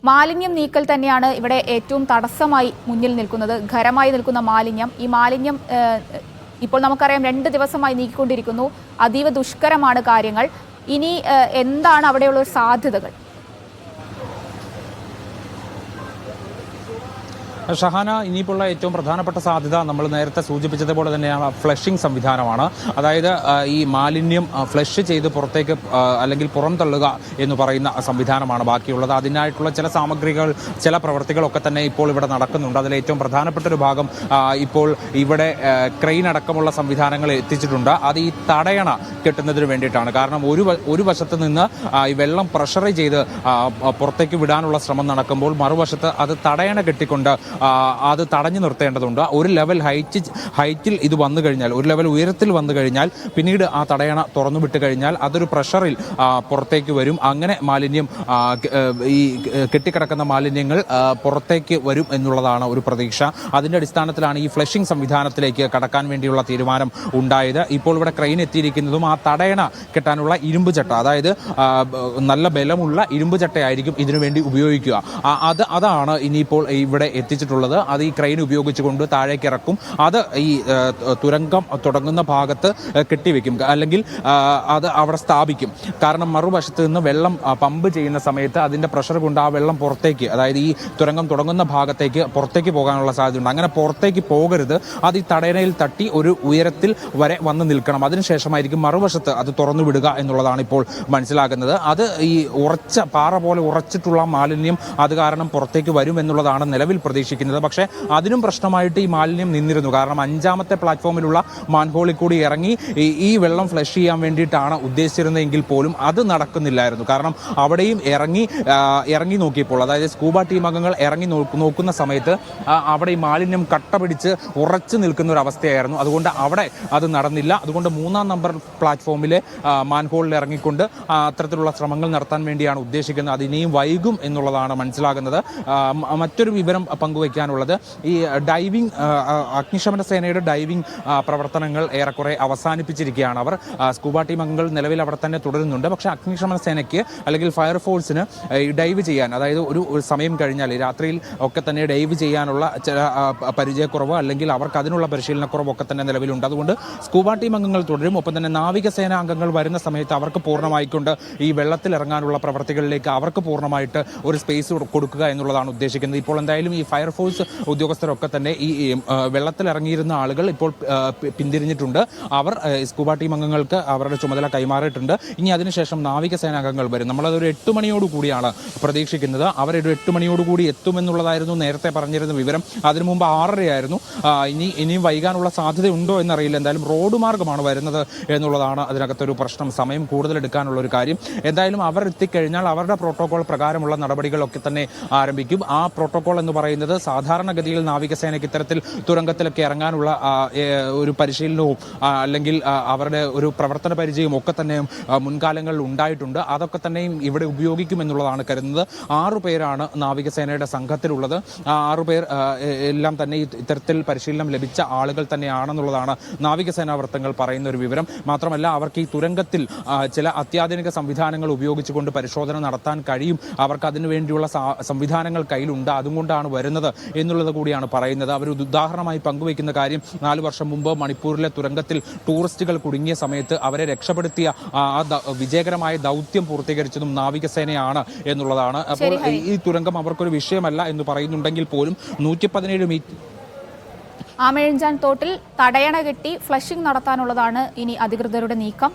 മാലിന്യം നീക്കൽ തന്നെയാണ് ഇവിടെ ഏറ്റവും തടസ്സമായി മുന്നിൽ നിൽക്കുന്നത്. ഖരമായി നിൽക്കുന്ന മാലിന്യം, ഈ മാലിന്യം ഇപ്പോൾ നമുക്കറിയാം 2 ദിവസമായി നീക്കിക്കൊണ്ടിരിക്കുന്നു. അതീവ ദുഷ്കരമാണ് കാര്യങ്ങൾ. ഇനി എന്താണ് അവിടെയുള്ള സാധ്യതകൾ? ഷഹാന, ഇനിയിപ്പോൾ ഏറ്റവും പ്രധാനപ്പെട്ട സാധ്യത നമ്മൾ നേരത്തെ സൂചിപ്പിച്ചതുപോലെ തന്നെയാണ് ഫ്ലഷിംഗ് സംവിധാനമാണ്. അതായത് ഈ മാലിന്യം ഫ്ലഷ് ചെയ്ത് പുറത്തേക്ക് അല്ലെങ്കിൽ പുറംതള്ളുക എന്ന് പറയുന്ന സംവിധാനമാണ് ബാക്കിയുള്ളത്. അതിനായിട്ടുള്ള ചില സാമഗ്രികൾ, ചില പ്രവൃത്തികളൊക്കെ തന്നെ ഇപ്പോൾ ഇവിടെ നടക്കുന്നുണ്ട്. അതിൽ ഏറ്റവും പ്രധാനപ്പെട്ട ഒരു ഭാഗം ഇപ്പോൾ ഇവിടെ ക്രെയിൻ അടക്കമുള്ള സംവിധാനങ്ങൾ എത്തിച്ചിട്ടുണ്ട്. അത് ഈ തടയണ കെട്ടുന്നതിന് വേണ്ടിയിട്ടാണ്. കാരണം ഒരു വശത്ത് നിന്ന് ഈ വെള്ളം പ്രഷർ ചെയ്ത് പുറത്തേക്ക് വിടാനുള്ള ശ്രമം നടക്കുമ്പോൾ മറുവശത്ത് അത് തടയണ കെട്ടിക്കൊണ്ട് അത് തടഞ്ഞു നിർത്തേണ്ടതുണ്ട്. ഒരു ലെവൽ ഹൈറ്റിൽ ഇത് വന്നു കഴിഞ്ഞാൽ, ഒരു ലെവൽ ഉയരത്തിൽ വന്നു കഴിഞ്ഞാൽ പിന്നീട് ആ തടയണ തുറന്നു വിട്ട് കഴിഞ്ഞാൽ അതൊരു പ്രഷറിൽ പുറത്തേക്ക് വരും. അങ്ങനെ മാലിന്യം, ഈ കെട്ടിക്കിടക്കുന്ന മാലിന്യങ്ങൾ പുറത്തേക്ക് വരും എന്നുള്ളതാണ് ഒരു പ്രതീക്ഷ. അതിൻ്റെ അടിസ്ഥാനത്തിലാണ് ഈ ഫ്ലഷിംഗ് സംവിധാനത്തിലേക്ക് കടക്കാൻ വേണ്ടിയുള്ള തീരുമാനം ഉണ്ടായത്. ഇപ്പോൾ ഇവിടെ ക്രെയിൻ എത്തിയിരിക്കുന്നതും ആ തടയണ കെട്ടാനുള്ള ഇരുമ്പ് ചട്ട, അതായത് നല്ല ബലമുള്ള ഇരുമ്പ് ചട്ടയായിരിക്കും ഇതിനുവേണ്ടി ഉപയോഗിക്കുക. അതാണ് ഇനിയിപ്പോൾ ഇവിടെ എത്തിച്ചിട്ടുള്ളത്. അത് ഈ ക്രെയിൻ ഉപയോഗിച്ചുകൊണ്ട് താഴേക്ക് ഇറക്കും. അത് ഈ തുരങ്കം തുടങ്ങുന്ന ഭാഗത്ത് കെട്ടിവെക്കും, അല്ലെങ്കിൽ അത് അവിടെ സ്ഥാപിക്കും. കാരണം മറുവശത്ത് നിന്ന് വെള്ളം പമ്പ് ചെയ്യുന്ന സമയത്ത് അതിൻ്റെ പ്രഷർ കൊണ്ട് ആ വെള്ളം പുറത്തേക്ക്, അതായത് ഈ തുരങ്കം തുടങ്ങുന്ന ഭാഗത്തേക്ക് പുറത്തേക്ക് പോകാനുള്ള സാധ്യതയുണ്ട്. അങ്ങനെ പുറത്തേക്ക് പോകരുത്. അത് ഈ തടയണയിൽ തട്ടി ഒരു ഉയരത്തിൽ വരെ വന്ന് നിൽക്കണം. അതിനുശേഷമായിരിക്കും മറുവശത്ത് അത് തുറന്നു വിടുക എന്നുള്ളതാണ് ഇപ്പോൾ മനസ്സിലാക്കുന്നത്. അത് ഈ ഉറച്ച പാറ പോലെ ഉറച്ചിട്ടുള്ള മാലിന്യം അത് കാരണം പുറത്തേക്ക് വരും എന്നുള്ളതാണ് നിലവിൽ പ്രതീക്ഷിക്കുന്നത്. പക്ഷേ അതിനും പ്രശ്നമായിട്ട് ഈ മാലിന്യം നിന്നിരുന്നു. കാരണം 5ാമത്തെ പ്ലാറ്റ്ഫോമിലുള്ള മാൻഹോളിൽ കൂടി ഇറങ്ങി ഈ വെള്ളം ഫ്ലഷ് ചെയ്യാൻ വേണ്ടിയിട്ടാണ് ഉദ്ദേശിച്ചിരുന്നതെങ്കിൽ പോലും അത് നടക്കുന്നില്ലായിരുന്നു. കാരണം അവിടെയും ഇറങ്ങി നോക്കിയപ്പോൾ, അതായത് സ്കൂബ ടീം അംഗങ്ങൾ ഇറങ്ങി നോക്കുന്ന സമയത്ത് അവിടെ ഈ മാലിന്യം കട്ട പിടിച്ച് ഉറച്ചു നിൽക്കുന്ന ഒരു അവസ്ഥയായിരുന്നു. അതുകൊണ്ട് അവിടെ അത് നടന്നില്ല. അതുകൊണ്ട് 3ാം നമ്പർ പ്ലാറ്റ്ഫോമിലെ മാൻഹോളിൽ ഇറങ്ങിക്കൊണ്ട് അത്തരത്തിലുള്ള ശ്രമങ്ങൾ നടത്താൻ വേണ്ടിയാണ് ഉദ്ദേശിക്കുന്നത്. അത് ഇനിയും വൈകും എന്നുള്ളതാണ് മനസ്സിലാകുന്നത്. മറ്റൊരു വിവരം പങ്കുവയ്ക്കാനുള്ളത്, ഈ ഡൈവിംഗ്, അഗ്നിശമന സേനയുടെ ഡൈവിംഗ് പ്രവർത്തനങ്ങൾ ഏറെക്കുറെ അവസാനിപ്പിച്ചിരിക്കുകയാണ്. അവർ സ്കൂബ ടീം അംഗങ്ങൾ നിലവിൽ അവിടെ തന്നെ തുടരുന്നുണ്ട്. പക്ഷേ അഗ്നിശമന സേനയ്ക്ക് അല്ലെങ്കിൽ ഫയർഫോഴ്സിന് ഡൈവ് ചെയ്യാൻ, അതായത് ഒരു സമയം കഴിഞ്ഞാൽ രാത്രിയിൽ ഒക്കെ തന്നെ ഡൈവ് ചെയ്യാനുള്ള ചില പരിചയക്കുറവ് അല്ലെങ്കിൽ അവർക്ക് അതിനുള്ള പരിശീലനക്കുറവൊക്കെ തന്നെ നിലവിലുണ്ട്. അതുകൊണ്ട് സ്കൂബ ടീം അംഗങ്ങൾ തുടരും. ഒപ്പം തന്നെ നാവികസേന അംഗങ്ങൾ വരുന്ന സമയത്ത് അവർക്ക് പൂർണ്ണമായിക്കൊണ്ട് ഈ വെള്ളത്തിൽ ഇറങ്ങാനുള്ള പ്രവർത്തികളിലേക്ക് അവർക്ക് പൂർണ്ണമായിട്ട് ഒരു സ്പേസ് കൊടുക്കുക എന്നുള്ളതാണ് ഉദ്ദേശിക്കുന്നത്. ഇപ്പോൾ എന്തായാലും ഈ ഫയർഫോഴ്സ് ഉദ്യോഗസ്ഥരൊക്കെ തന്നെ ഈ വെള്ളത്തിൽ ഇറങ്ങിയിരുന്ന ആളുകൾ ഇപ്പോൾ പിന്തിരിഞ്ഞിട്ടുണ്ട്. അവർ സ്കൂബ ടീം അംഗങ്ങൾക്ക് അവരുടെ ചുമതല കൈമാറിയിട്ടുണ്ട്. ഇനി അതിനുശേഷം നാവികസേന അംഗങ്ങൾ വരും. നമ്മളതൊരു 8 മണിയോട് കൂടിയാണ് പ്രതീക്ഷിക്കുന്നത്. അവരൊരു 8 മണിയോടുകൂടി എത്തുമെന്നുള്ളതായിരുന്നു നേരത്തെ പറഞ്ഞിരുന്ന വിവരം. അതിനു മുമ്പ് 6:30 ഇനിയും വൈകാനുള്ള സാധ്യതയുണ്ടോ എന്നറിയില്ല. എന്തായാലും റോഡ് മാർഗമാണ് വരുന്നത് എന്നുള്ളതാണ് അതിനകത്തൊരു പ്രശ്നം, സമയം കൂടുതലെടുക്കാനുള്ള ഒരു കാര്യം. എന്തായാലും അവർ എത്തിക്കഴിഞ്ഞാൽ അവരുടെ പ്രോട്ടോകോൾ പ്രകാരമുള്ള നടപടികളൊക്കെ തന്നെ ആരംഭിക്കും. ആ പ്രോട്ടോകോൾ എന്ന് പറയുന്നത് സാധാരണഗതിയിൽ നാവികസേനയ്ക്ക് ഇത്തരത്തിൽ തുരങ്കത്തിലൊക്കെ ഇറങ്ങാനുള്ള ഒരു പരിശീലനവും അല്ലെങ്കിൽ അവരുടെ ഒരു പ്രവർത്തന പരിചയവും ഒക്കെ തന്നെ മുൻകാലങ്ങളിൽ ഉണ്ടായിട്ടുണ്ട്. അതൊക്കെ തന്നെയും ഇവിടെ ഉപയോഗിക്കുമെന്നുള്ളതാണ് കരുതുന്നത്. 6 പേരാണ് നാവികസേനയുടെ സംഘത്തിലുള്ളത്. 6 പേർ എല്ലാം തന്നെ ഇത്തരത്തിൽ പരിശീലനം ലഭിച്ച ആളുകൾ തന്നെയാണെന്നുള്ളതാണ് നാവികസേനാ വൃത്തങ്ങൾ പറയുന്ന ഒരു വിവരം. മാത്രമല്ല അവർക്ക് ഈ തുരങ്കത്തിൽ ചില അത്യാധുനിക സംവിധാനങ്ങൾ ഉപയോഗിച്ചുകൊണ്ട് പരിശോധന നടത്താൻ കഴിയും. അവർക്ക് അതിനു വേണ്ടിയുള്ള സംവിധാനങ്ങൾ കയ്യിലുണ്ട്. അതുകൊണ്ടാണ് വരുന്നത് എന്നുള്ളത് കൂടിയാണ് പറയുന്നത്. അവർ ഉദാഹരണമായി പങ്കുവയ്ക്കുന്ന കാര്യം, 4 വർഷം മുമ്പ് മണിപ്പൂരിലെ തുരങ്കത്തിൽ ടൂറിസ്റ്റുകൾ കുടുങ്ങിയ സമയത്ത് അവരെ രക്ഷപ്പെടുത്തിയ വിജയകരമായ ദൗത്യം പൂർത്തീകരിച്ചതും നാവികസേനയാണ് എന്നുള്ളതാണ്. അപ്പോൾ ഈ തുരങ്കം അവർക്കൊരു വിഷയമല്ല എന്ന് പറയുന്നുണ്ടെങ്കിൽ പോലും 117 മീറ്റർ ആമയിഴഞ്ചാൻ തോട്ടിൽ തടയണ കെട്ടി ഫ്ലഷിംഗ് നടത്താനുള്ളതാണ് ഇനി അധികൃതരുടെ നീക്കം.